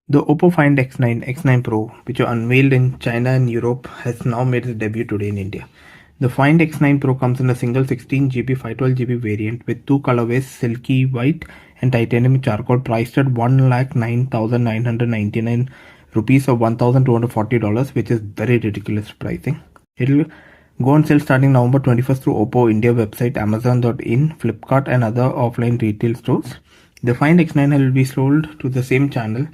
The Oppo Find X9, X9 Pro, which were unveiled in China and Europe, has now made its debut today in India. The Find X9 Pro comes in a single 16GB 512GB variant with two colorways, silky white and titanium charcoal, priced at 1,09,999 rupees or $1,240, which is very ridiculous pricing. It'll go on sale starting November 21st through Oppo India website, Amazon.in, Flipkart and other offline retail stores. The Find X9 will be sold to the same channel,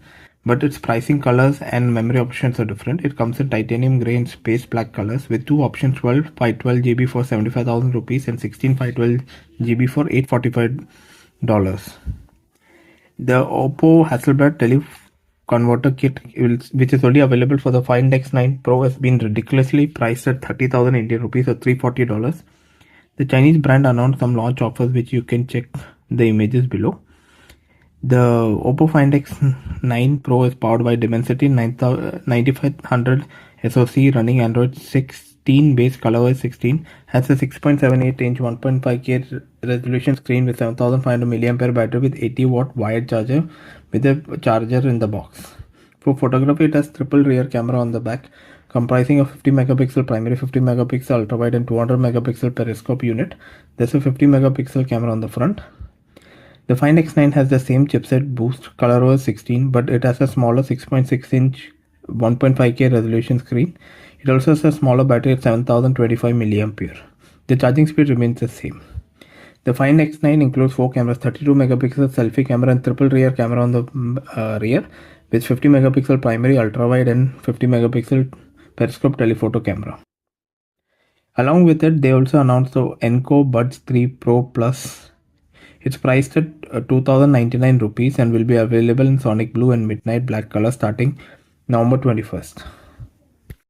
but its pricing, colors and memory options are different. It comes in titanium grey and space black colors with two options, 12 512GB for 75,000 rupees and 16 512GB for $845. The Oppo Hasselblad Teleconverter Kit, which is only available for the Find X9 Pro, has been ridiculously priced at 30,000 Indian rupees or $340. The Chinese brand announced some launch offers, which you can check the images below. The Oppo Find X9 Pro is powered by Dimensity 9500 SoC running Android 16 base ColorOS 16, has a 6.78 inch 1.5K resolution screen with 7500 mAh battery with 80 watt wired charger with a charger in the box. For photography, it has triple rear camera on the back comprising of 50 megapixel primary, 50 megapixel ultra wide and 200 megapixel periscope unit. There's a 50 megapixel camera on the front. The Find X9 has the same chipset boost ColorOS 16, but it has a smaller 6.6 inch 1.5K resolution screen. It also has a smaller battery at 7025 mAh. The charging speed remains the same. The Find X9 includes 4 cameras, 32 megapixel selfie camera and triple rear camera on the rear with 50 megapixel primary, ultra wide and 50 megapixel periscope telephoto camera. Along with it, they also announced the Enco Buds 3 Pro Plus. It's priced at 2,099 rupees and will be available in Sonic Blue and Midnight Black color starting November 21st.